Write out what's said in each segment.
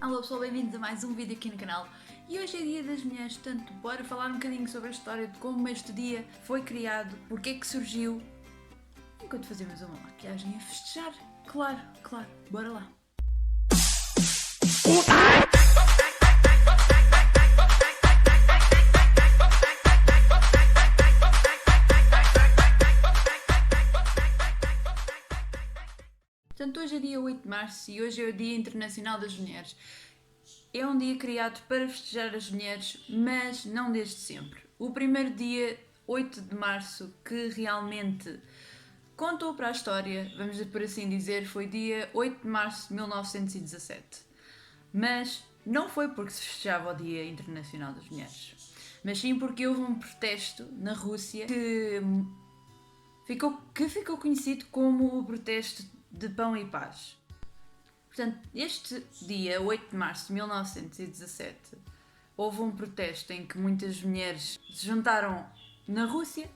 Alô pessoal, bem-vindos a mais um vídeo aqui no canal. E hoje é dia das mulheres, portanto bora falar um bocadinho sobre a história de como este dia foi criado, porque é que surgiu, enquanto fazemos uma maquiagem a festejar. Claro, bora lá. Portanto, hoje é dia 8 de março e hoje é o Dia Internacional das Mulheres. É um dia criado para festejar as mulheres, mas não desde sempre. O primeiro dia, 8 de março, que realmente contou para a história, vamos por assim dizer, foi dia 8 de março de 1917. Mas não foi porque se festejava o Dia Internacional das Mulheres, mas sim porque houve um protesto na Rússia que ficou conhecido como o protesto de Pão e Paz. Portanto, este dia, 8 de março de 1917, houve um protesto em que muitas mulheres se juntaram na Rússia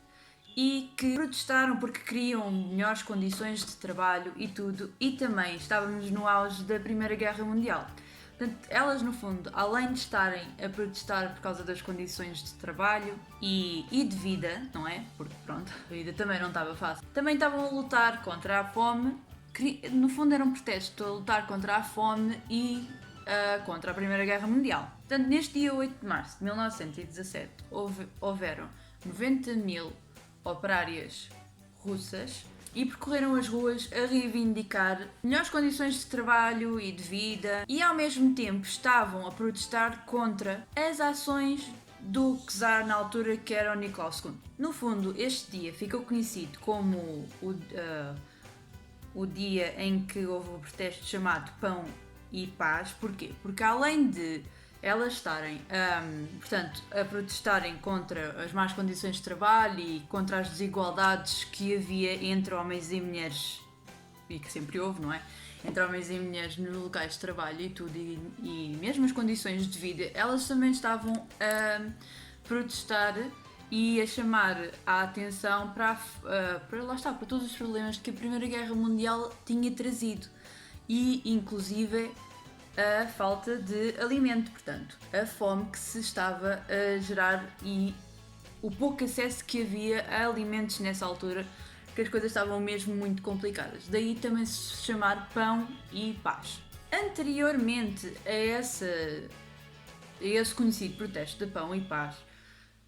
e que protestaram porque queriam melhores condições de trabalho e tudo, e também estávamos no auge da Primeira Guerra Mundial. Portanto, elas no fundo, além de estarem a protestar por causa das condições de trabalho e de vida, não é? Porque pronto, a vida também não estava fácil. Também estavam a lutar contra a fome, que no fundo era um protesto a lutar contra a fome e contra a Primeira Guerra Mundial. Portanto, neste dia 8 de março de 1917, houveram 90.000 operárias russas e percorreram as ruas a reivindicar melhores condições de trabalho e de vida e ao mesmo tempo estavam a protestar contra as ações do czar na altura, que era o Nicolau II. No fundo, este dia ficou conhecido como o dia em que houve o protesto chamado Pão e Paz. Porquê? Porque além de elas estarem portanto, a protestarem contra as más condições de trabalho e contra as desigualdades que havia entre homens e mulheres, e que sempre houve, não é? Entre homens e mulheres nos locais de trabalho e tudo, e mesmo as condições de vida, elas também estavam a protestar e a chamar a atenção para lá está, para todos os problemas que a Primeira Guerra Mundial tinha trazido, e inclusive a falta de alimento, portanto, a fome que se estava a gerar e o pouco acesso que havia a alimentos nessa altura, porque as coisas estavam mesmo muito complicadas. Daí também se chamar Pão e Paz. Anteriormente a esse conhecido protesto de Pão e Paz,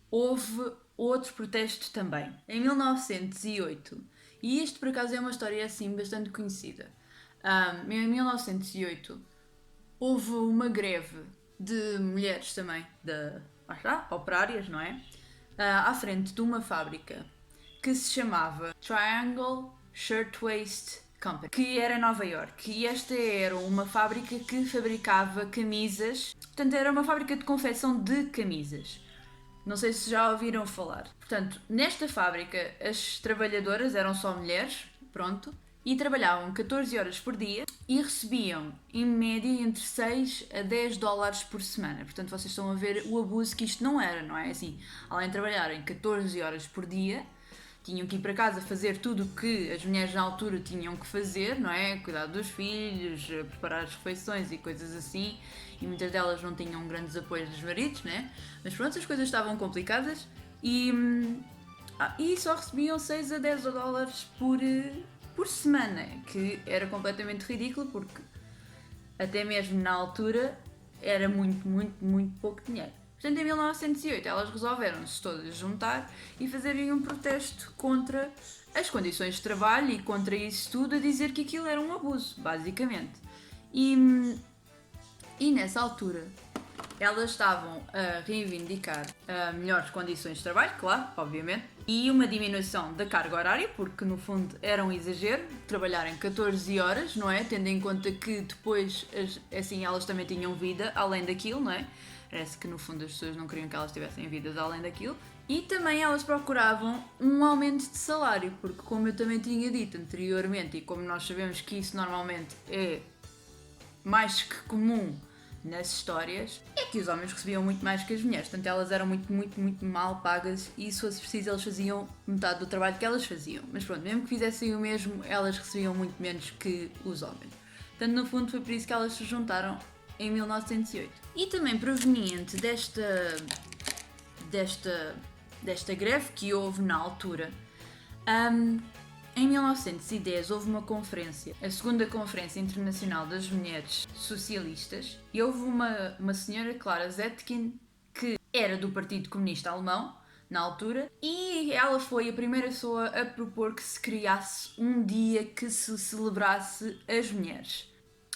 houve outro protesto também, em 1908, e isto por acaso é uma história assim bastante conhecida. Em 1908 houve uma greve de mulheres também, operárias, não é? À frente de uma fábrica que se chamava Triangle Shirtwaist Company, que era em Nova York, e esta era uma fábrica que fabricava camisas, portanto era uma fábrica de confecção de camisas. Não sei se já ouviram falar. Portanto, nesta fábrica as trabalhadoras eram só mulheres, pronto, e trabalhavam 14 horas por dia e recebiam, em média, entre 6 a 10 dólares por semana. Portanto, vocês estão a ver o abuso que isto não era, não é? Assim, além de trabalharem 14 horas por dia, tinham que ir para casa fazer tudo o que as mulheres na altura tinham que fazer, não é? Cuidar dos filhos, preparar as refeições e coisas assim, e muitas delas não tinham grandes apoios dos maridos, né? Mas pronto, as coisas estavam complicadas e só recebiam 6 a 10 dólares por semana, que era completamente ridículo, porque até mesmo na altura era muito pouco dinheiro. Portanto, em 1908 elas resolveram-se todas juntar e fazerem um protesto contra as condições de trabalho e contra isso tudo, a dizer que aquilo era um abuso, basicamente. E nessa altura elas estavam a reivindicar melhores condições de trabalho, claro, obviamente, e uma diminuição da carga horária, porque no fundo era um exagero trabalharem 14 horas, não é? Tendo em conta que depois, assim, elas também tinham vida além daquilo, não é? Parece que no fundo as pessoas não queriam que elas tivessem vidas além daquilo. E também elas procuravam um aumento de salário, porque como eu também tinha dito anteriormente, e como nós sabemos que isso normalmente é mais que comum nas histórias, é que os homens recebiam muito mais que as mulheres, portanto elas eram muito mal pagas, e se fosse preciso eles faziam metade do trabalho que elas faziam, mas pronto, mesmo que fizessem o mesmo, elas recebiam muito menos que os homens. Portanto, no fundo foi por isso que elas se juntaram em 1908. E também proveniente desta greve que houve na altura, em 1910 houve uma conferência, a segunda Conferência Internacional das Mulheres Socialistas, e houve uma senhora, Clara Zetkin, que era do Partido Comunista Alemão, na altura, e ela foi a primeira pessoa a propor que se criasse um dia que se celebrasse as mulheres.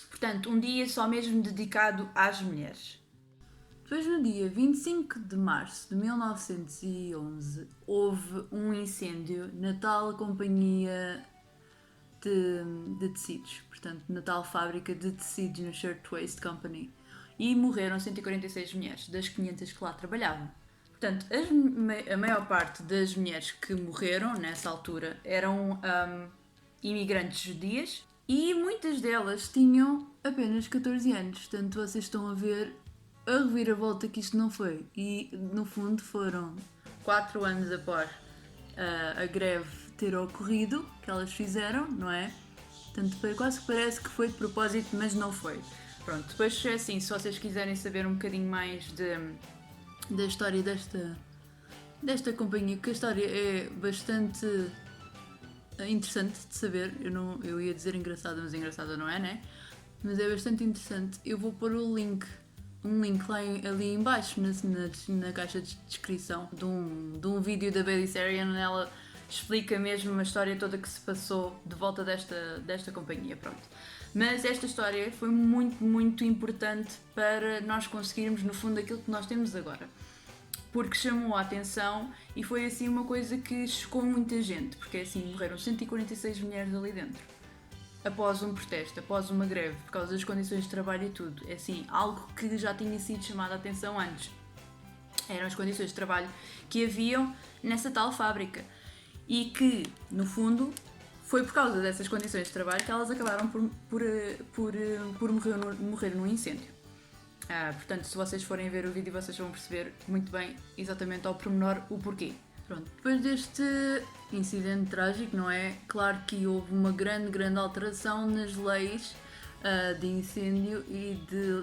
Portanto, um dia só mesmo dedicado às mulheres. Depois, no dia 25 de março de 1911, houve um incêndio na tal companhia de tecidos, portanto, na tal fábrica de tecidos no Shirtwaist Company, e morreram 146 mulheres, das 500 que lá trabalhavam. Portanto, a maior parte das mulheres que morreram nessa altura eram imigrantes judias, e muitas delas tinham apenas 14 anos, portanto vocês estão a ver a reviravolta que isto não foi. E no fundo foram 4 anos após a greve ter ocorrido, que elas fizeram, não é? Portanto, quase que parece que foi de propósito, mas não foi. Pronto, depois é assim, se vocês quiserem saber um bocadinho mais da história desta companhia, que a história é bastante interessante de saber. Eu ia dizer engraçada, mas engraçada não é, né? Mas é bastante interessante. Eu vou pôr um link lá ali em baixo na caixa de descrição de um vídeo da Bailey Sarian, onde ela explica mesmo a história toda que se passou de volta desta companhia, pronto. Mas esta história foi muito, muito importante para nós conseguirmos, no fundo, aquilo que nós temos agora. Porque chamou a atenção e foi assim uma coisa que chocou muita gente, porque assim morreram 146 mulheres ali dentro, após um protesto, após uma greve, por causa das condições de trabalho e tudo. É assim, algo que já tinha sido chamado a atenção antes. Eram as condições de trabalho que haviam nessa tal fábrica. E que, no fundo, foi por causa dessas condições de trabalho que elas acabaram por morrer num incêndio. Portanto, se vocês forem ver o vídeo, vocês vão perceber muito bem, exatamente ao pormenor, o porquê. Pronto, depois deste incidente trágico, não é? Claro que houve uma grande alteração nas leis de incêndio e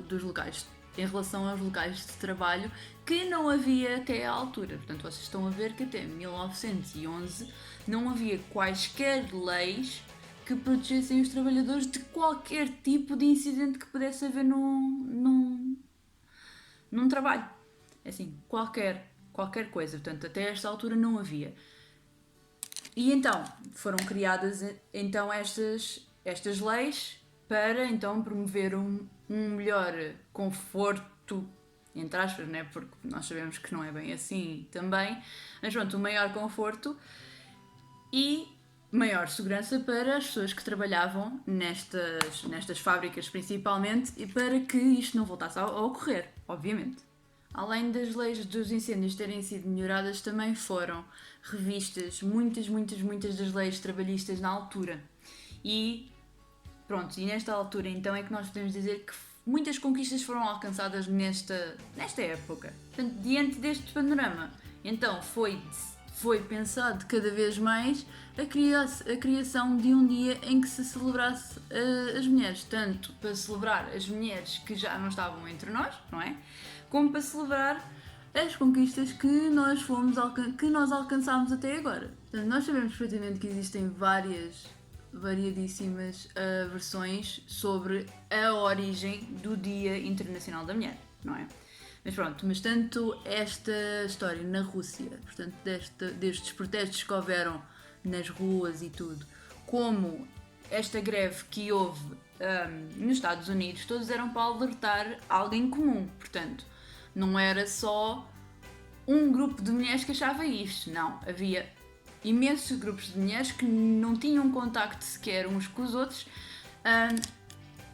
dos locais, em relação aos locais de trabalho, que não havia até à altura. Portanto, vocês estão a ver que até 1911 não havia quaisquer leis que protegessem os trabalhadores de qualquer tipo de incidente que pudesse haver num trabalho. Assim, qualquer coisa. Portanto, até esta altura não havia. E então, foram criadas então estas leis para então promover um melhor conforto, entre aspas, né? Porque nós sabemos que não é bem assim também, mas pronto, um maior conforto e maior segurança para as pessoas que trabalhavam nestas fábricas principalmente, e para que isto não voltasse a ocorrer, obviamente. Além das leis dos incêndios terem sido melhoradas, também foram revistas muitas das leis trabalhistas na altura. E pronto, e nesta altura então é que nós podemos dizer que muitas conquistas foram alcançadas nesta época. Portanto, diante deste panorama, então foi pensado cada vez mais a criação de um dia em que se celebrasse as mulheres, tanto para celebrar as mulheres que já não estavam entre nós, não é? Como para celebrar as conquistas que nós alcançámos até agora. Portanto, nós sabemos perfeitamente que existem variadíssimas versões sobre a origem do Dia Internacional da Mulher, não é? Mas pronto, tanto esta história na Rússia, portanto destes protestos que houveram nas ruas e tudo, como esta greve que houve nos Estados Unidos, todos eram para alertar alguém comum. Portanto, não era só um grupo de mulheres que achava isto, não. Havia imensos grupos de mulheres que não tinham contacto sequer uns com os outros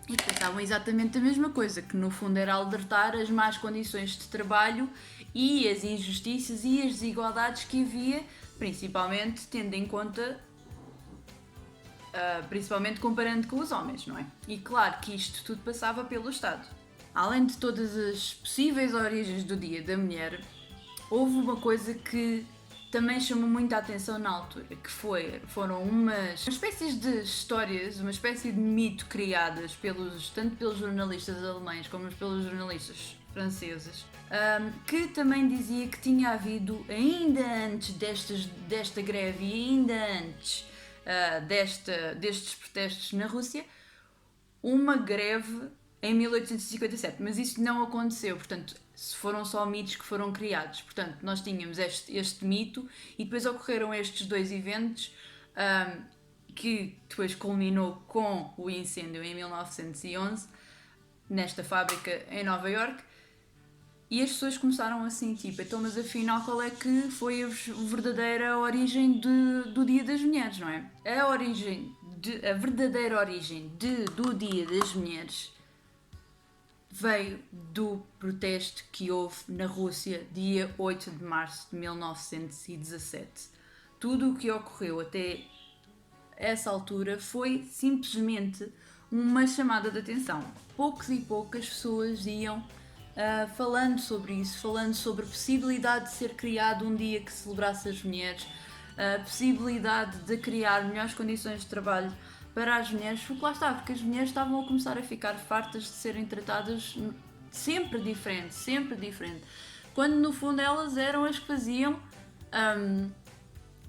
e pensavam exatamente a mesma coisa, que no fundo era alertar as más condições de trabalho e as injustiças e as desigualdades que havia, principalmente tendo em conta, principalmente comparando com os homens, não é? E claro que isto tudo passava pelo Estado. Além de todas as possíveis origens do Dia da Mulher, houve uma coisa que também chamou muita atenção na altura, que foram umas espécies de histórias, uma espécie de mito criadas tanto pelos jornalistas alemães como pelos jornalistas franceses, que também dizia que tinha havido, ainda antes desta greve e ainda antes destes protestos na Rússia, uma greve em 1857, mas isso não aconteceu, portanto foram só mitos que foram criados. Portanto, nós tínhamos este mito e depois ocorreram estes dois eventos, que depois culminou com o incêndio em 1911 nesta fábrica em Nova Iorque, e as pessoas começaram assim, tipo, então mas afinal qual é que foi a verdadeira origem do Dia das Mulheres, não é? A verdadeira origem do Dia das Mulheres veio do protesto que houve na Rússia dia 8 de março de 1917. Tudo o que ocorreu até essa altura foi simplesmente uma chamada de atenção. Poucas e poucas pessoas iam falando sobre isso, falando sobre a possibilidade de ser criado um dia que celebrasse as mulheres, a possibilidade de criar melhores condições de trabalho para as mulheres, porque lá está, porque as mulheres estavam a começar a ficar fartas de serem tratadas sempre diferente, quando no fundo elas eram as que faziam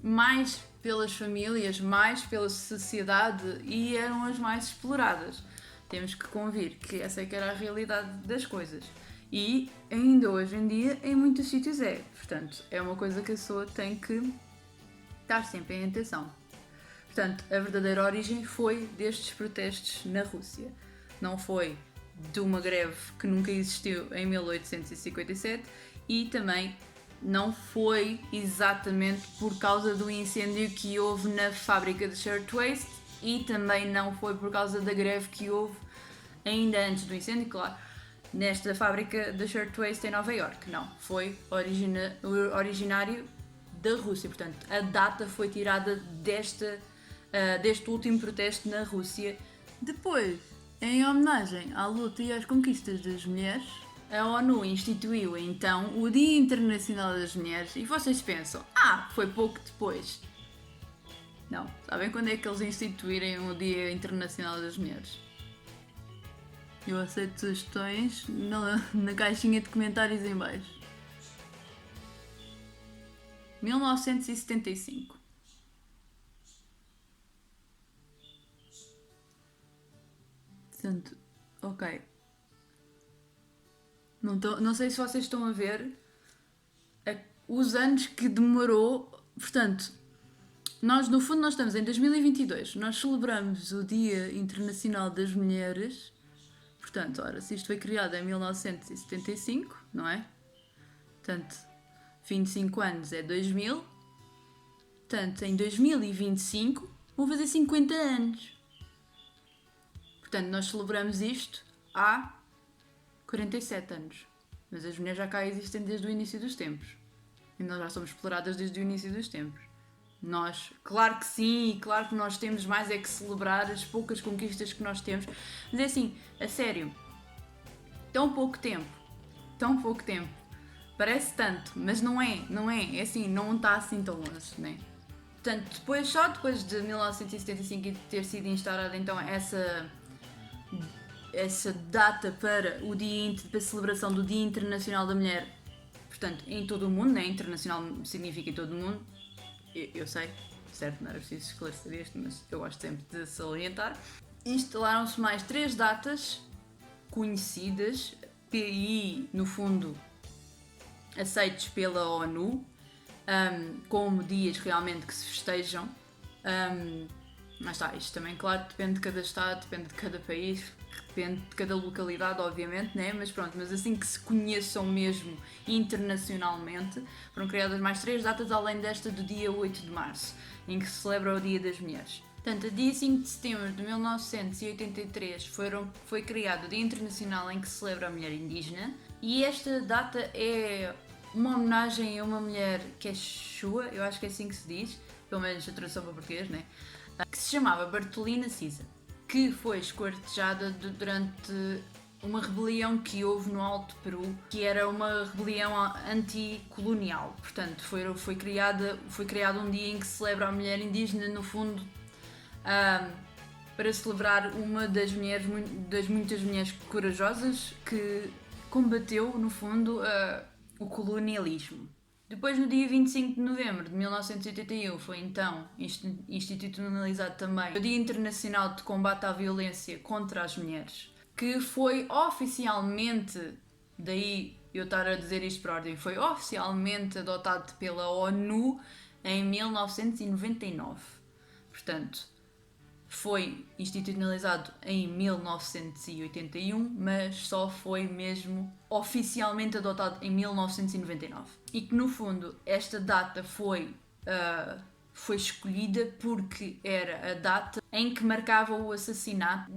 mais pelas famílias, mais pela sociedade e eram as mais exploradas. Temos que convir que essa é que era a realidade das coisas. E ainda hoje em dia em muitos sítios é. Portanto, é uma coisa que a pessoa tem que estar sempre em atenção. Portanto, a verdadeira origem foi destes protestos na Rússia. Não foi de uma greve que nunca existiu em 1857 e também não foi exatamente por causa do incêndio que houve na fábrica de Shirtwaist e também não foi por causa da greve que houve ainda antes do incêndio, claro, nesta fábrica de Shirtwaist em Nova Iorque. Não, foi originário da Rússia. Portanto, a data foi tirada deste último protesto na Rússia. Depois, em homenagem à luta e às conquistas das mulheres, a ONU instituiu então o Dia Internacional das Mulheres e vocês pensam, foi pouco depois. Não, sabem quando é que eles instituírem o Dia Internacional das Mulheres? Eu aceito sugestões na caixinha de comentários em baixo. 1975. Portanto, ok. Não sei se vocês estão a ver os anos que demorou. Portanto, no fundo nós estamos em 2022. Nós celebramos o Dia Internacional das Mulheres. Portanto, ora, se isto foi criado em 1975, não é? Portanto, 25 anos é 2000. Portanto, em 2025 vão fazer 50 anos. Portanto, nós celebramos isto há 47 anos. Mas as mulheres já cá existem desde o início dos tempos. E nós já somos exploradas desde o início dos tempos. Nós, claro que sim, e claro que nós temos mais é que celebrar as poucas conquistas que nós temos. Mas é assim, a sério, tão pouco tempo. Parece tanto, mas não é. É assim, não está assim tão longe, né? Portanto, só depois de 1975 e ter sido instaurada então essa data para a celebração do Dia Internacional da Mulher, portanto, em todo o mundo, né? Internacional significa em todo o mundo, eu sei, certo, não era preciso esclarecer isto, mas eu gosto sempre de salientar. Instalaram-se mais 3 datas conhecidas e, no fundo, aceitos pela ONU, como dias realmente que se festejam. Mas está, isto também, claro, depende de cada estado, depende de cada país, depende de cada localidade, obviamente, né? Mas assim que se conheçam mesmo internacionalmente, foram criadas mais 3 datas além desta do dia 8 de março, em que se celebra o Dia das Mulheres. Portanto, a dia 5 de setembro de 1983 foi criado o Dia Internacional em que se celebra a mulher indígena, e esta data é uma homenagem a uma mulher que é Shua, eu acho que é assim que se diz, pelo menos a tradução para português, né? Que se chamava Bartolina Cisa, que foi esquartejada durante uma rebelião que houve no Alto Peru, que era uma rebelião anticolonial. Portanto, foi criado um dia em que se celebra a mulher indígena, no fundo, para celebrar uma das muitas mulheres corajosas que combateu, no fundo, o colonialismo. Depois, no dia 25 de novembro de 1981, foi então institucionalizado também o Dia Internacional de Combate à Violência contra as Mulheres, que foi oficialmente, daí eu estar a dizer isto por ordem, foi oficialmente adotado pela ONU em 1999. Portanto, foi institucionalizado em 1981, mas só foi mesmo oficialmente adotado em 1999. E que, no fundo, esta data foi escolhida porque era a data em que marcava o assassinato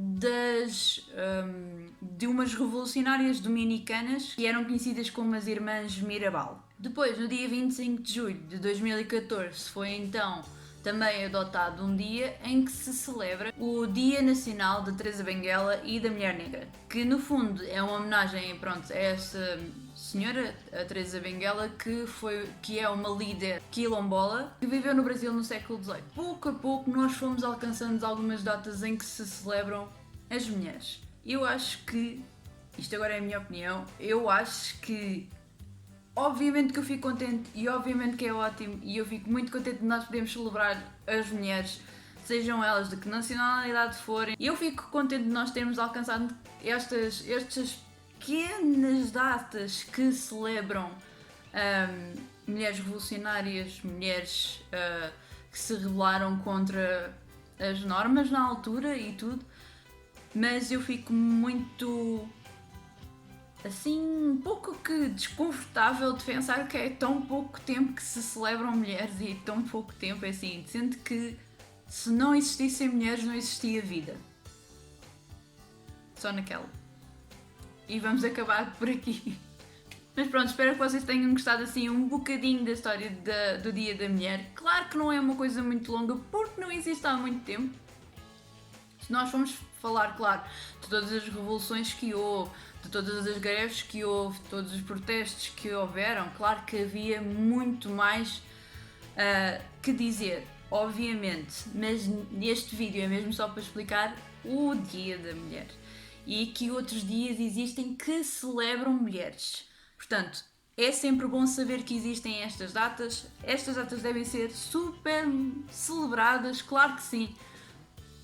de umas revolucionárias dominicanas que eram conhecidas como as Irmãs Mirabal. Depois, no dia 25 de julho de 2014, foi então também adotado um dia em que se celebra o Dia Nacional da Teresa Benguela e da Mulher Negra, que no fundo é uma homenagem, a essa senhora, a Teresa Benguela, que é uma líder quilombola que viveu no Brasil no século XVIII. Pouco a pouco nós fomos alcançando algumas datas em que se celebram as mulheres. Eu acho que, isto agora é a minha opinião, eu acho que obviamente que eu fico contente e obviamente que é ótimo e eu fico muito contente de nós podermos celebrar as mulheres, sejam elas de que nacionalidade forem. Eu fico contente de nós termos alcançado estas pequenas datas que celebram mulheres revolucionárias, mulheres que se rebelaram contra as normas na altura e tudo, mas eu fico muito um pouco que desconfortável de pensar que é tão pouco tempo que se celebram mulheres e tão pouco tempo, sendo que se não existissem mulheres não existia vida. Só naquela. E vamos acabar por aqui. Mas pronto, espero que vocês tenham gostado um bocadinho da história do Dia da Mulher. Claro que não é uma coisa muito longa porque não existe há muito tempo. Se nós formos falar, claro, de todas as revoluções que houve, de todas as greves que houve, de todos os protestos que houveram, claro que havia muito mais que dizer, obviamente, mas neste vídeo é mesmo só para explicar o Dia da Mulher e que outros dias existem que celebram mulheres. Portanto, é sempre bom saber que existem estas datas devem ser super celebradas, claro que sim.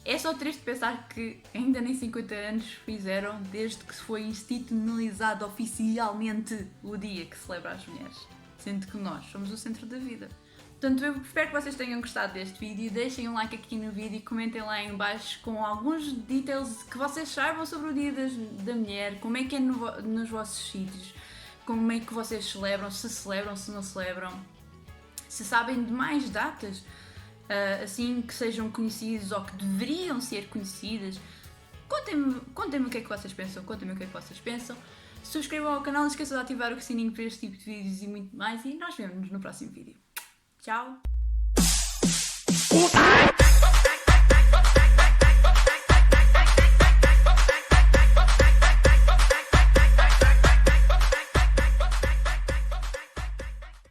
É só triste pensar que ainda nem 50 anos fizeram desde que foi institucionalizado oficialmente o dia que celebra as mulheres, sendo que nós somos o centro da vida. Portanto, eu espero que vocês tenham gostado deste vídeo, deixem um like aqui no vídeo e comentem lá em baixo com alguns details que vocês saibam sobre o Dia da Mulher, como é que é nos vossos sítios, como é que vocês celebram, se não celebram, se sabem de mais datas que sejam conhecidas ou que deveriam ser conhecidas. Contem-me o que é que vocês pensam, subscrevam ao canal, não esqueçam de ativar o sininho para este tipo de vídeos e muito mais, e nós vemos-nos no próximo vídeo. Tchau!